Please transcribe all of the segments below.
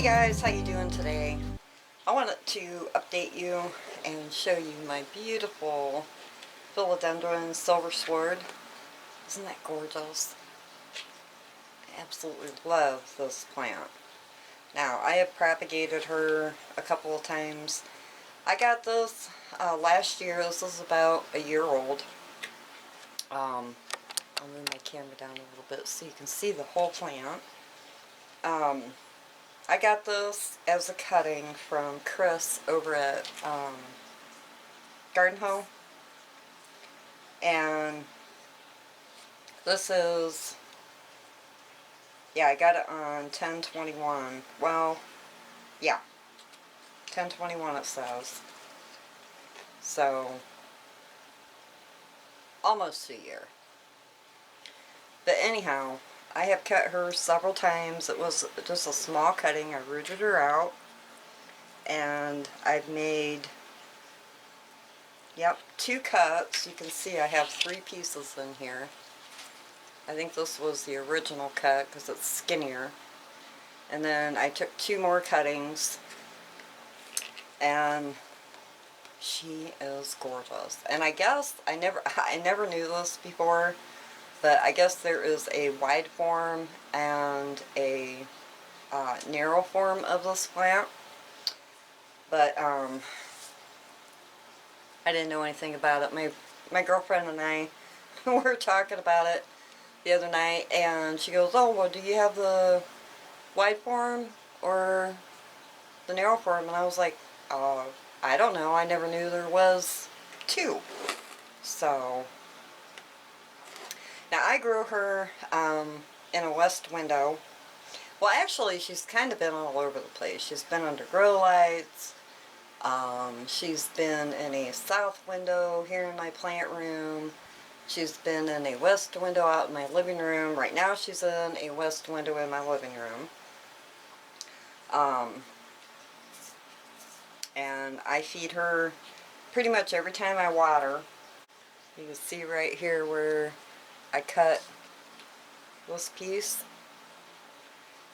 Hey guys, how you doing today? I wanted to update you and show you my beautiful Philodendron silver sword. Isn't that gorgeous? I absolutely love this plant. Now, I have propagated her a couple of times. I got this last year. This is about a year old. I'll move my camera down a little bit so you can see the whole plant. I got this as a cutting from Chris over at Garden Hoe, and this is, yeah, I got it on 10/21. Well, yeah, 10/21 it says, so almost a year. But anyhow, I have cut her several times. It was just a small cutting. I rooted her out, and I've made, yep, 2 cuts. You can see I have 3 pieces in here. I think this was the original cut because it's skinnier. And then I took 2 more cuttings, and she is gorgeous. And I guess I never knew this before, but I guess there is a wide form and a narrow form of this plant. But I didn't know anything about it. My girlfriend and I were talking about it the other night, and she goes, "Oh, well, do you have the wide form or the narrow form?" And I was like, I don't know. I never knew there was 2. So now I grew her in a west window. Well, actually, she's kind of been all over the place. She's been under grow lights. She's been in a south window here in my plant room. She's been in a west window out in my living room. Right now she's in a west window in my living room. And I feed her pretty much every time I water. You can see right here where I cut this piece,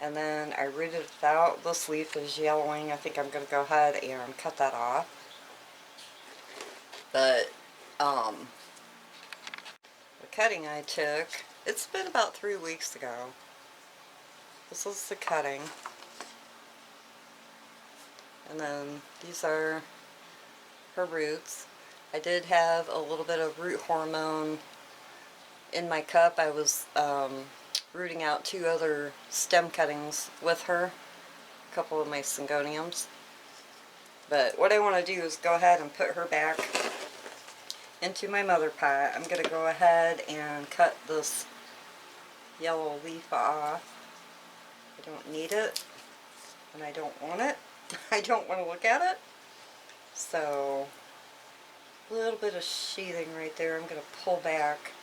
and then I rooted it out. This leaf is yellowing. I think I'm going to go ahead and cut that off. But the cutting I took, it's been about 3 weeks ago. This is the cutting. And then these are her roots. I did have a little bit of root hormone in my cup. I was rooting out 2 other stem cuttings with her, a couple of my syngoniums. But what I want to do is go ahead and put her back into my mother pot. I'm going to go ahead and cut this yellow leaf off. I don't need it, and I don't want it. I don't want to look at it. So a little bit of sheathing right there. I'm going to pull back.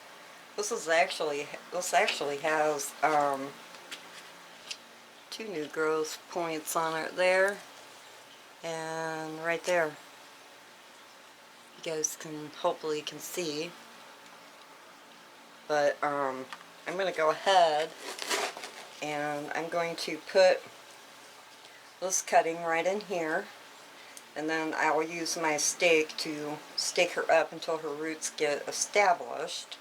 This actually has 2 new growth points on it there, and right there. You guys can hopefully see. But I'm going to go ahead and I'm going to put this cutting right in here, and then I will use my stake to stake her up until her roots get established.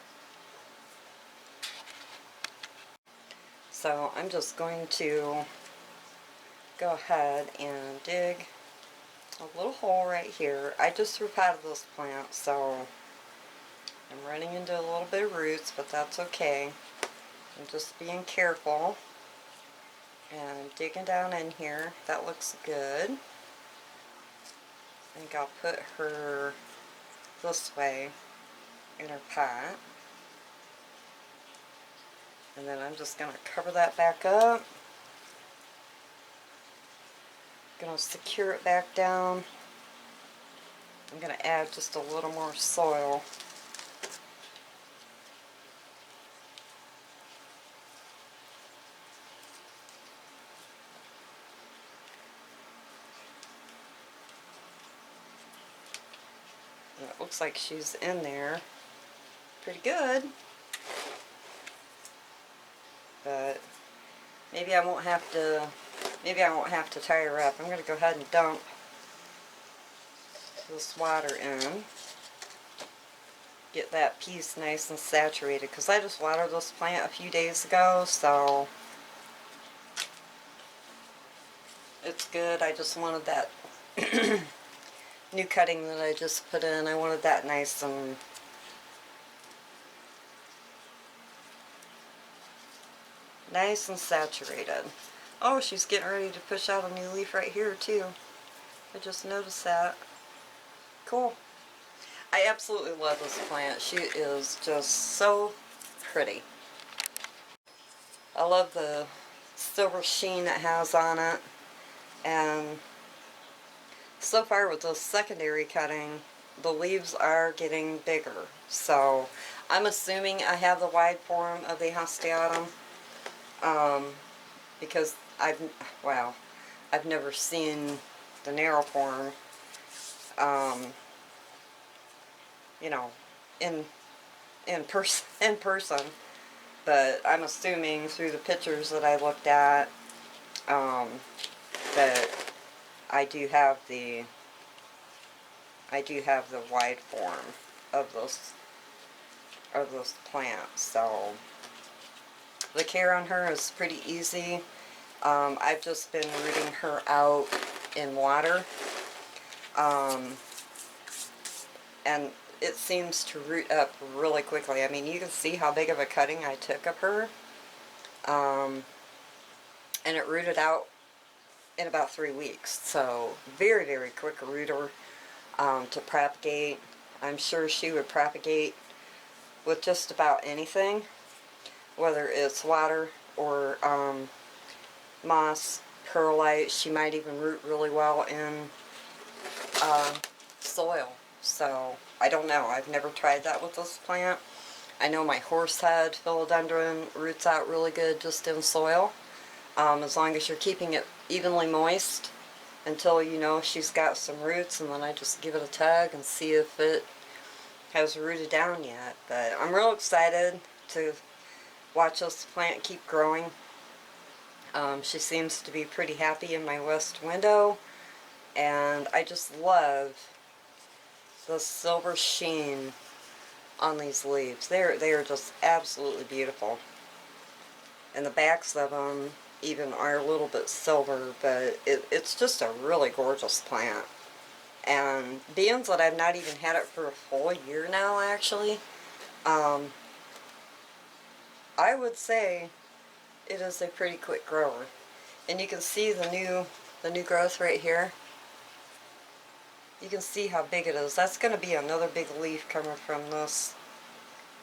So I'm just going to go ahead and dig a little hole right here. I just repotted this plant, so I'm running into a little bit of roots, but that's okay. I'm just being careful and digging down in here. That looks good. I think I'll put her this way in her pot. And then I'm just going to cover that back up. Going to secure it back down. I'm going to add just a little more soil. And it looks like she's in there pretty good. But maybe I won't have to maybe I won't have to tie her up. I'm going to go ahead and dump this water in. Get that piece nice and saturated, because I just watered this plant a few days ago, so it's good. I just wanted that new cutting that I just put in, I wanted that nice and saturated. Oh, she's getting ready to push out a new leaf right here too. I just noticed that. Cool. I absolutely love this plant. She is just so pretty. I love the silver sheen it has on it, and so far with this secondary cutting, the leaves are getting bigger. So I'm assuming I have the wide form of the Hastatum, because I've never seen the narrow form, you know, in person, but I'm assuming through the pictures that I looked at, that I do have the wide form of this plant. So the care on her is pretty easy. I've just been rooting her out in water, and it seems to root up really quickly. I mean, you can see how big of a cutting I took of her, and it rooted out in about 3 weeks. So very, very quick rooter to propagate. I'm sure she would propagate with just about anything, whether it's water or moss, perlite. She might even root really well in soil. So I don't know. I've never tried that with this plant. I know my horsehead philodendron roots out really good just in soil, as long as you're keeping it evenly moist until you know she's got some roots, and then I just give it a tug and see if it has rooted down yet. But I'm real excited to watch this plant keep growing. She seems to be pretty happy in my west window, and I just love the silver sheen on these leaves. They are just absolutely beautiful, and the backs of them even are a little bit silver, but it's just a really gorgeous plant. And being that I've not even had it for a full year now, actually, I would say it is a pretty quick grower. And you can see the new growth right here. You can see how big it is. That's going to be another big leaf coming from this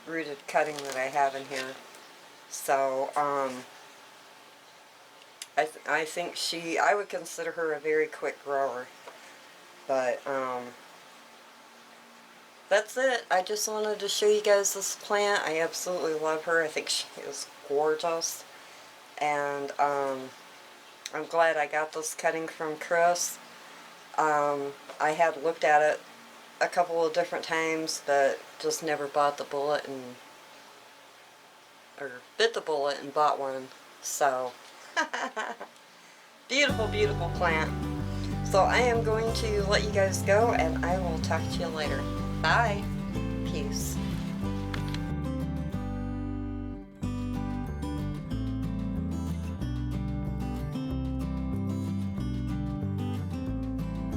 rooted cutting that I have in here. So I think I would consider her a very quick grower. But that's it. I just wanted to show you guys this plant. I absolutely love her. I think she is gorgeous. And I'm glad I got this cutting from Chris. I had looked at it a couple of different times, but just never bought the bullet or bit the bullet and bought one. So beautiful, beautiful plant. So I am going to let you guys go, and I will talk to you later. Bye. Peace.